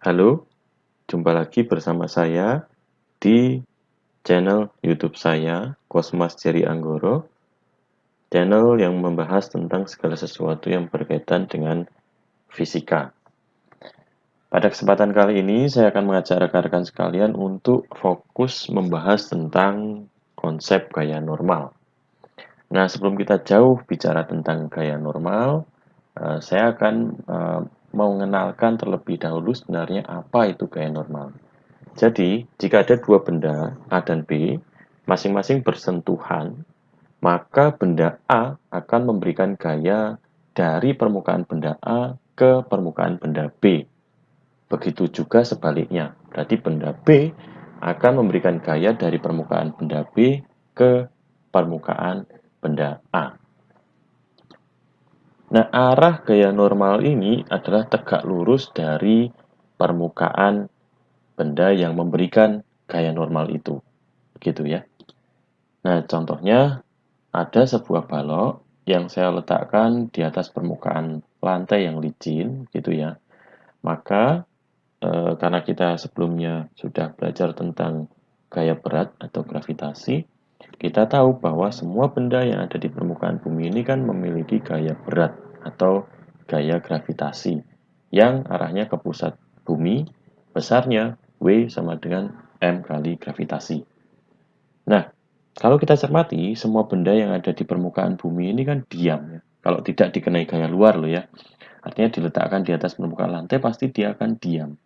Halo, jumpa lagi bersama saya di channel YouTube saya, Kosmas Jerry Anggoro, channel yang membahas tentang segala sesuatu yang berkaitan dengan fisika. Pada kesempatan kali ini, saya akan mengajak rekan-rekan sekalian untuk fokus membahas tentang konsep gaya normal. Nah, sebelum kita jauh bicara tentang gaya normal, saya akan mengenalkan terlebih dahulu sebenarnya apa itu gaya normal. Jadi, jika ada dua benda A dan B, masing-masing bersentuhan, maka benda A akan memberikan gaya dari permukaan benda A ke permukaan benda B. Begitu juga sebaliknya. Berarti benda B akan memberikan gaya dari permukaan benda B ke permukaan benda A. Nah, arah gaya normal ini adalah tegak lurus dari permukaan benda yang memberikan gaya normal itu. Gitu ya. Nah, contohnya ada sebuah balok yang saya letakkan di atas permukaan lantai yang licin, gitu ya. Maka karena kita sebelumnya sudah belajar tentang gaya berat atau gravitasi, kita tahu bahwa semua benda yang ada di permukaan bumi ini kan memiliki gaya berat atau gaya gravitasi yang arahnya ke pusat bumi, besarnya W sama dengan M kali gravitasi. Nah, kalau kita cermati, semua benda yang ada di permukaan bumi ini kan diam ya. Kalau tidak dikenai gaya luar loh ya. Artinya diletakkan di atas permukaan lantai pasti dia akan diam.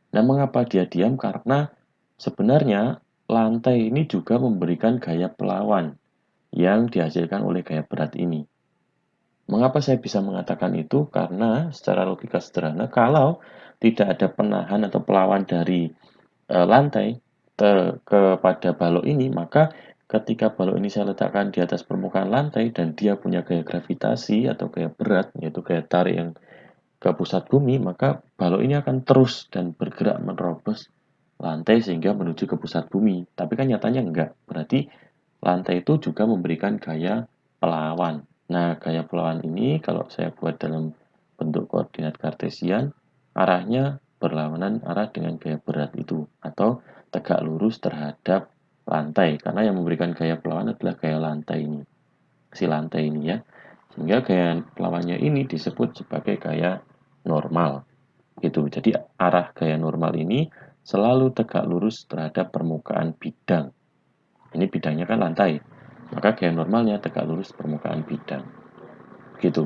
Nah, mengapa dia diam? Karena sebenarnya lantai ini juga memberikan gaya pelawan yang dihasilkan oleh gaya berat ini. Mengapa saya bisa mengatakan itu? Karena secara logika sederhana, kalau tidak ada penahan atau pelawan dari lantai kepada balok ini, maka ketika balok ini saya letakkan di atas permukaan lantai dan dia punya gaya gravitasi atau gaya berat, yaitu gaya tarik yang ke pusat bumi, maka balok ini akan terus dan bergerak menerobos lantai sehingga menuju ke pusat bumi. Tapi kan nyatanya enggak. Berarti lantai itu juga memberikan gaya pelawan. Nah, gaya pelawan ini kalau saya buat dalam bentuk koordinat kartesian, arahnya berlawanan arah dengan gaya berat itu atau tegak lurus terhadap lantai karena yang memberikan gaya pelawan adalah gaya lantai ini, si lantai ini ya. Sehingga gaya pelawannya ini disebut sebagai gaya normal gitu. Jadi arah gaya normal ini selalu tegak lurus terhadap permukaan bidang. Ini bidangnya kan lantai. Maka gaya normalnya tegak lurus permukaan bidang. Gitu.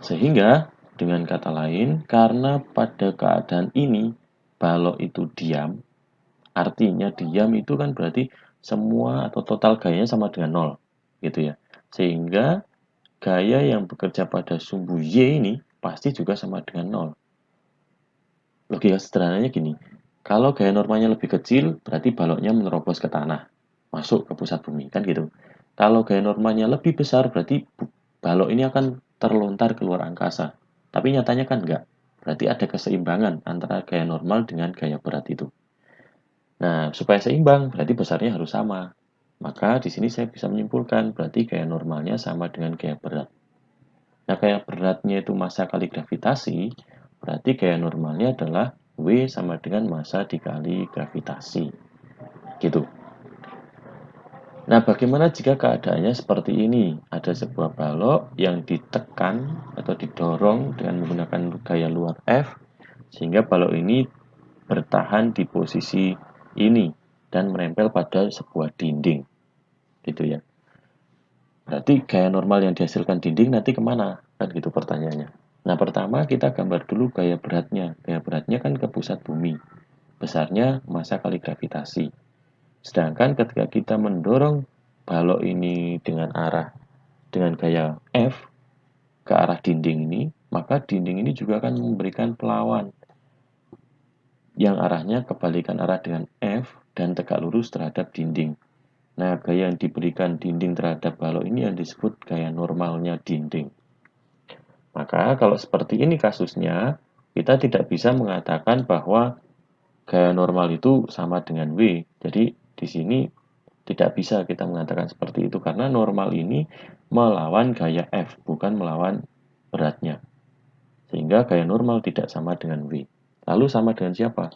Sehingga dengan kata lain, karena pada keadaan ini balok itu diam, artinya diam itu kan berarti semua atau total gayanya sama dengan nol, gitu ya. Sehingga gaya yang bekerja pada sumbu Y ini pasti juga sama dengan nol. Logika sederhananya gini, kalau gaya normalnya lebih kecil, berarti baloknya menerobos ke tanah, masuk ke pusat bumi, kan gitu. Kalau gaya normalnya lebih besar, berarti balok ini akan terlontar keluar angkasa. Tapi nyatanya kan enggak. Berarti ada keseimbangan antara gaya normal dengan gaya berat itu. Nah, supaya seimbang, berarti besarnya harus sama. Maka di sini saya bisa menyimpulkan, berarti gaya normalnya sama dengan gaya berat. Nah, gaya beratnya itu massa kali gravitasi, berarti gaya normalnya adalah W sama dengan massa dikali gravitasi. Gitu. Nah, bagaimana jika keadaannya seperti ini? Ada sebuah balok yang ditekan atau didorong dengan menggunakan gaya luar F, sehingga balok ini bertahan di posisi ini dan menempel pada sebuah dinding. Gitu ya. Berarti gaya normal yang dihasilkan dinding nanti kemana? Kan gitu pertanyaannya. Nah, pertama kita gambar dulu gaya beratnya. Gaya beratnya kan ke pusat bumi. Besarnya massa kali gravitasi. Sedangkan ketika kita mendorong balok ini dengan gaya F ke arah dinding ini, maka dinding ini juga akan memberikan pelawan yang arahnya kebalikan arah dengan F dan tegak lurus terhadap dinding. Nah, gaya yang diberikan dinding terhadap balok ini yang disebut gaya normalnya dinding. Maka kalau seperti ini kasusnya, kita tidak bisa mengatakan bahwa gaya normal itu sama dengan W. Jadi di sini tidak bisa kita mengatakan seperti itu karena normal ini melawan gaya F, bukan melawan beratnya. Sehingga gaya normal tidak sama dengan W. Lalu sama dengan siapa?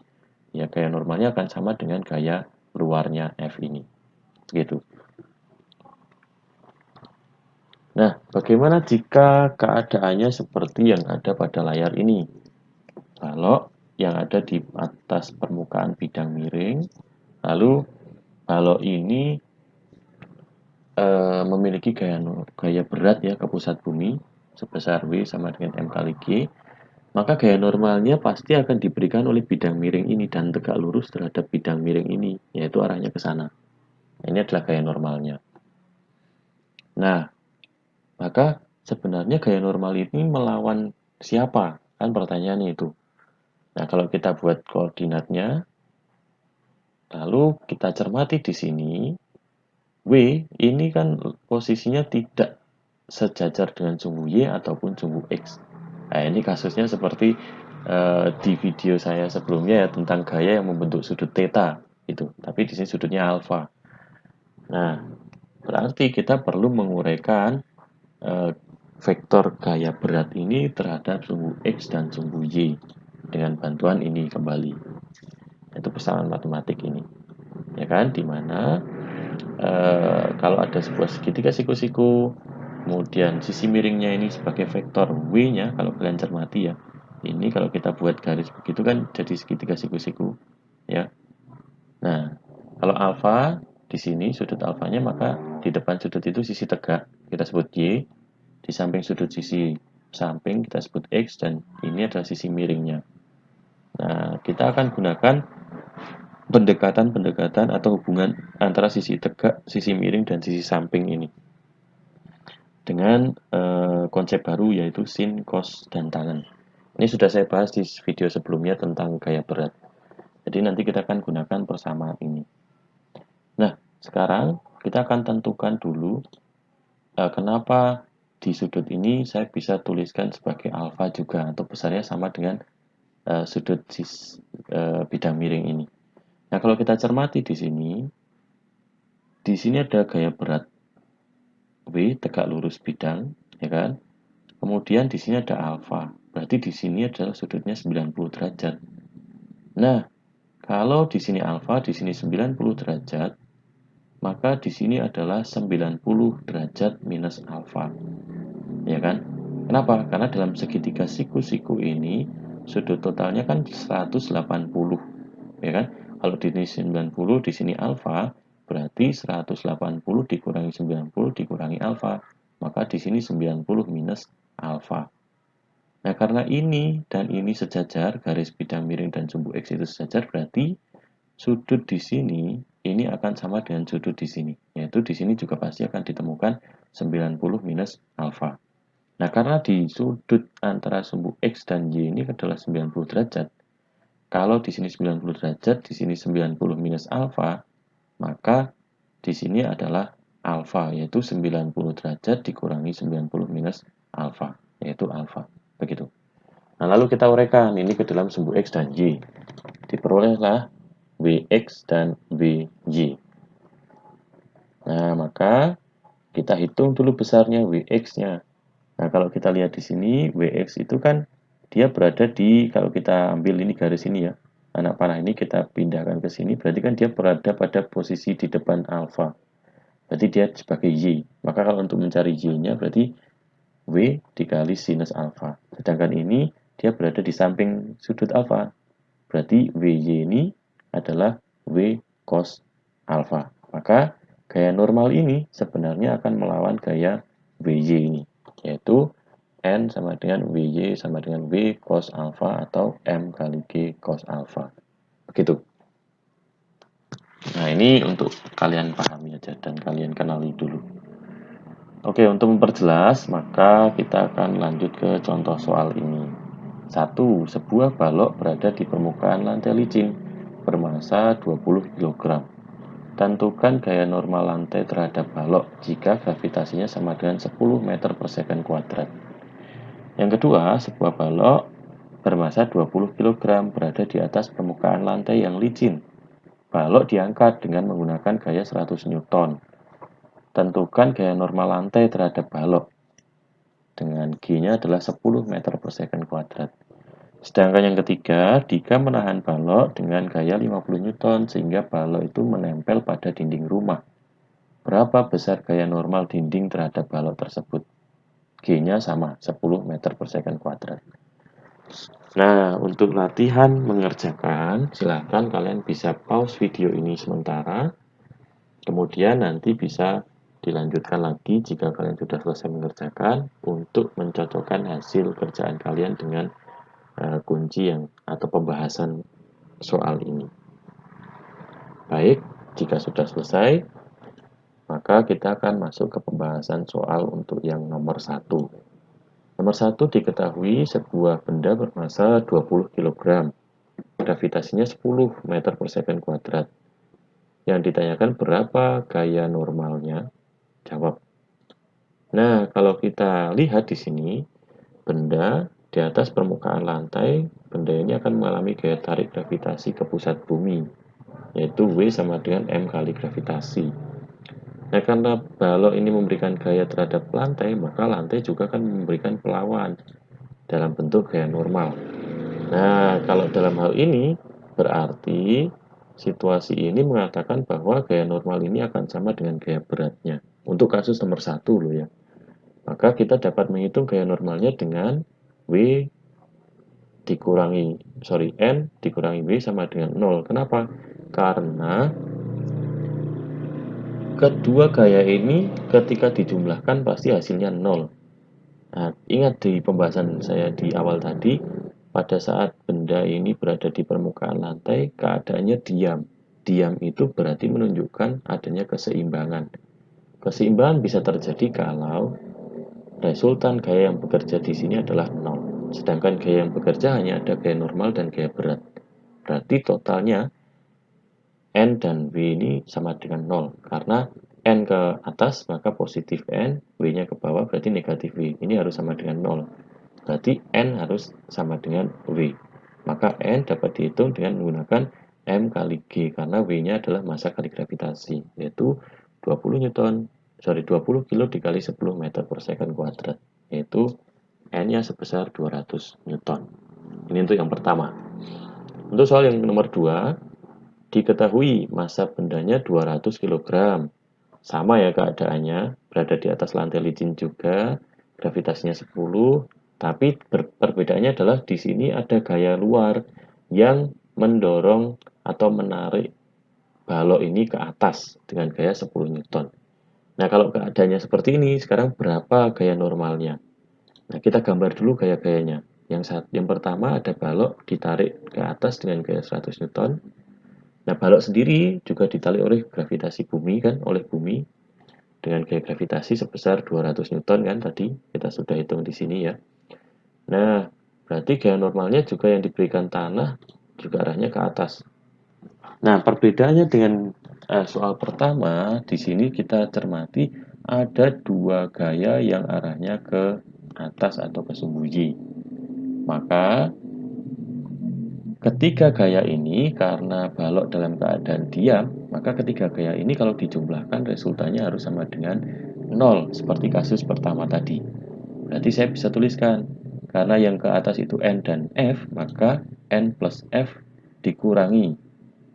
Ya, gaya normalnya akan sama dengan gaya luarnya F ini. Gitu. Nah, bagaimana jika keadaannya seperti yang ada pada layar ini? Balok yang ada di atas permukaan bidang miring, lalu balok ini memiliki gaya berat ya ke pusat bumi sebesar W sama dengan M kali G, maka gaya normalnya pasti akan diberikan oleh bidang miring ini dan tegak lurus terhadap bidang miring ini, yaitu arahnya ke sana. Ini adalah gaya normalnya. Nah, maka sebenarnya gaya normal ini melawan siapa? Kan pertanyaannya itu. Nah, kalau kita buat koordinatnya, lalu kita cermati di sini, W ini kan posisinya tidak sejajar dengan sumbu Y ataupun sumbu X. Nah, ini kasusnya seperti di video saya sebelumnya ya tentang gaya yang membentuk sudut theta itu. Tapi di sini sudutnya alfa. Nah, berarti kita perlu menguraikan eh, vektor gaya berat ini terhadap sumbu X dan sumbu Y dengan bantuan ini kembali. Itu persamaan matematik ini. Ya kan, dimana kalau ada sebuah segitiga siku-siku, kemudian sisi miringnya ini sebagai vektor W-nya, kalau kalian cermati ya, ini kalau kita buat garis begitu kan jadi segitiga siku-siku, ya. Nah, kalau alfa di sini sudut alfanya, maka di depan sudut itu sisi tegak, kita sebut Y, di samping sudut sisi samping kita sebut X, dan ini adalah sisi miringnya. Nah, kita akan gunakan pendekatan-pendekatan atau hubungan antara sisi tegak, sisi miring, dan sisi samping ini dengan konsep baru yaitu sin, cos, dan tangen. Ini sudah saya bahas di video sebelumnya tentang gaya berat. Jadi nanti kita akan gunakan persamaan ini. Nah, sekarang kita akan tentukan dulu kenapa di sudut ini saya bisa tuliskan sebagai alfa juga atau besarnya sama dengan sudut bidang miring ini. Nah, kalau kita cermati di sini ada gaya berat W tegak lurus bidang, ya kan? Kemudian di sini ada alfa. Berarti di sini adalah sudutnya 90 derajat. Nah, kalau di sini alfa, di sini 90 derajat, maka di sini adalah 90 derajat minus alfa. Ya kan? Kenapa? Karena dalam segitiga siku-siku ini sudut totalnya kan 180, ya kan? Kalau di sini 90, di sini alfa, berarti 180 dikurangi 90 dikurangi alfa. Maka di sini 90 minus alfa. Nah, karena ini dan ini sejajar, garis bidang miring dan sumbu X itu sejajar, berarti sudut di sini ini akan sama dengan sudut di sini. Yaitu di sini juga pasti akan ditemukan 90 minus alfa. Nah, karena di sudut antara sumbu X dan Y ini adalah 90 derajat, kalau di sini 90 derajat, di sini 90 minus alfa, maka di sini adalah alfa, yaitu 90 derajat dikurangi 90 minus alfa, yaitu alfa. Begitu. Nah, lalu kita uraikan ini ke dalam sumbu X dan Y. Diperolehlah Wx dan Wy. Nah, maka kita hitung dulu besarnya Wx-nya. Nah, kalau kita lihat di sini, Wx itu kan dia berada di, kalau kita ambil ini garis ini ya, anak panah ini kita pindahkan ke sini, berarti kan dia berada pada posisi di depan alfa. Berarti dia sebagai Y. Maka kalau untuk mencari Y-nya berarti W dikali sinus alfa. Sedangkan ini dia berada di samping sudut alfa. Berarti WY ini adalah W cos alfa. Maka gaya normal ini sebenarnya akan melawan gaya WY ini, yaitu N sama dengan WY sama dengan W cos alfa atau M kali G cos alfa. Begitu. Nah, ini untuk kalian pahami aja dan kalian kenali dulu. Oke, untuk memperjelas, maka kita akan lanjut ke contoh soal ini. 1. Sebuah balok berada di permukaan lantai licin bermassa 20 kg. Tentukan gaya normal lantai terhadap balok jika gravitasinya sama dengan 10 meter per second kuadrat. Yang kedua, sebuah balok bermassa 20 kg berada di atas permukaan lantai yang licin. Balok diangkat dengan menggunakan gaya 100 Newton. Tentukan gaya normal lantai terhadap balok dengan G-nya adalah 10 meter per second kuadrat. Sedangkan yang ketiga, Dika menahan balok dengan gaya 50 Newton sehingga balok itu menempel pada dinding rumah. Berapa besar gaya normal dinding terhadap balok tersebut? G-nya sama, 10 meter per second kuadrat. Nah, untuk latihan mengerjakan, silahkan kalian bisa pause video ini sementara. Kemudian nanti bisa dilanjutkan lagi jika kalian sudah selesai mengerjakan untuk mencocokkan hasil kerjaan kalian dengan kunci yang atau pembahasan soal ini. Baik, jika sudah selesai, maka kita akan masuk ke pembahasan soal untuk yang nomor 1. Nomor 1 diketahui sebuah benda bermassa 20 kg, gravitasinya 10 meter per second kuadrat. Yang ditanyakan berapa gaya normalnya? Jawab. Nah, kalau kita lihat di sini, benda di atas permukaan lantai, benda ini akan mengalami gaya tarik gravitasi ke pusat bumi, yaitu W sama dengan M kali gravitasi. Nah, karena balok ini memberikan gaya terhadap lantai, maka lantai juga akan memberikan perlawan dalam bentuk gaya normal. Nah, kalau dalam hal ini, berarti situasi ini mengatakan bahwa gaya normal ini akan sama dengan gaya beratnya. Untuk kasus nomor 1 loh ya. Maka kita dapat menghitung gaya normalnya dengan W N dikurangi W sama dengan 0. Kenapa? Karena kedua gaya ini ketika dijumlahkan pasti hasilnya 0. Nah, ingat di pembahasan saya di awal tadi, pada saat benda ini berada di permukaan lantai, keadaannya diam. Diam itu berarti menunjukkan adanya keseimbangan. Keseimbangan bisa terjadi kalau resultan gaya yang bekerja di sini adalah 0. Sedangkan gaya yang bekerja hanya ada gaya normal dan gaya berat. Berarti totalnya N dan W ini sama dengan 0. Karena N ke atas maka positif N, W-nya ke bawah berarti negatif W. Ini harus sama dengan 0. Berarti N harus sama dengan W. Maka N dapat dihitung dengan menggunakan M kali G karena W-nya adalah massa kali gravitasi, yaitu 20 kilo dikali 10 meter per second kuadrat, yaitu N-nya sebesar 200 Newton. Ini untuk yang pertama. Untuk soal yang nomor 2, diketahui massa bendanya 200 kg. Sama ya keadaannya, berada di atas lantai licin juga, gravitasinya 10, tapi perbedaannya adalah di sini ada gaya luar yang mendorong atau menarik balok ini ke atas dengan gaya 10 Newton. Nah, kalau keadaannya seperti ini, sekarang berapa gaya normalnya? Nah, kita gambar dulu gaya-gayanya. Yang pertama ada balok ditarik ke atas dengan gaya 100 Newton. Nah, balok sendiri juga ditarik oleh gravitasi bumi kan, oleh bumi dengan gaya gravitasi sebesar 200 Newton kan tadi kita sudah hitung di sini ya. Nah, berarti gaya normalnya juga yang diberikan tanah juga arahnya ke atas. Nah, perbedaannya dengan soal pertama, di sini kita cermati ada dua gaya yang arahnya ke atas atau ke sembunyi. Maka ketiga gaya ini karena balok dalam keadaan diam, maka ketiga gaya ini kalau dijumlahkan resultannya harus sama dengan 0 seperti kasus pertama tadi. Berarti saya bisa tuliskan karena yang ke atas itu N dan F, maka N plus F dikurangi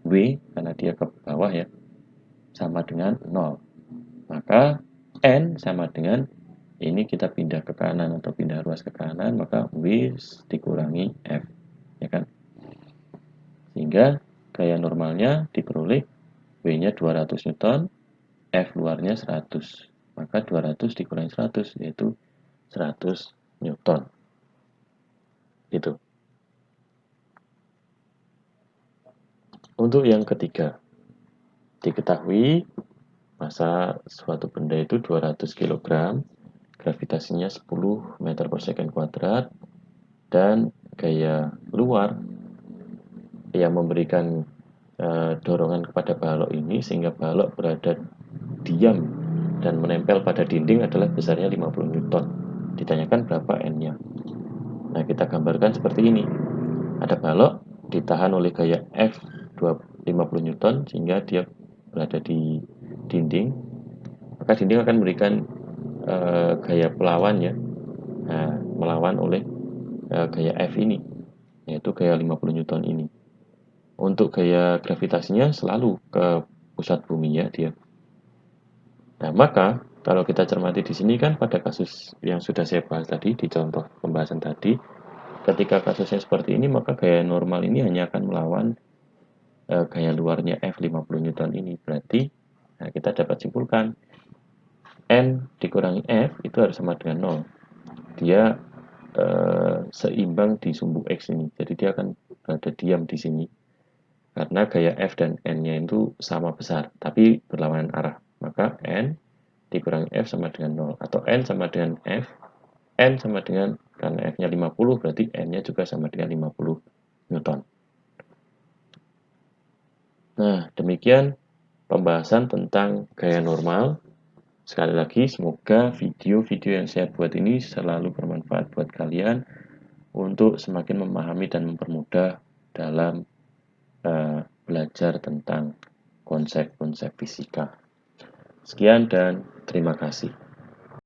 W karena dia ke bawah ya, sama dengan 0. Maka N sama dengan ini kita pindah ke kanan atau pindah ruas ke kanan, maka W dikurangi F, ya kan? Sehingga gaya normalnya diperoleh W-nya 200 Newton, F luarnya 100. Maka 200 dikurangi 100 yaitu 100 Newton. Itu. Untuk yang ketiga, diketahui massa suatu benda itu 200 kg, gravitasinya 10 meter per second kuadrat, dan gaya luar yang memberikan dorongan kepada balok ini sehingga balok berada diam dan menempel pada dinding adalah besarnya 50 Newton. Ditanyakan berapa N-nya. Nah, kita gambarkan seperti ini. Ada balok ditahan oleh gaya F 50 Newton sehingga dia berada di dinding. Maka dinding akan memberikan gaya pelawan ya. Nah, melawan oleh gaya F ini. yaitu gaya 50 Newton ini. Untuk gaya gravitasinya selalu ke pusat bumi ya dia. Nah, maka kalau kita cermati di sini kan pada kasus yang sudah saya bahas tadi di contoh pembahasan tadi, ketika kasusnya seperti ini maka gaya normal ini hanya akan melawan gaya luarnya F 50 Newton ini. Berarti nah, kita dapat simpulkan N dikurangi F itu harus sama dengan 0. Dia seimbang di sumbu X ini. Jadi dia akan berada diam di sini. Karena gaya F dan N-nya itu sama besar, tapi berlawanan arah. Maka N dikurangi F sama dengan 0. Atau N sama dengan F. N sama dengan, karena F-nya 50, berarti N-nya juga sama dengan 50 Newton. Nah, demikian pembahasan tentang gaya normal. Sekali lagi, semoga video-video yang saya buat ini selalu bermanfaat buat kalian untuk semakin memahami dan mempermudah dalam belajar tentang konsep-konsep fisika. Sekian dan terima kasih.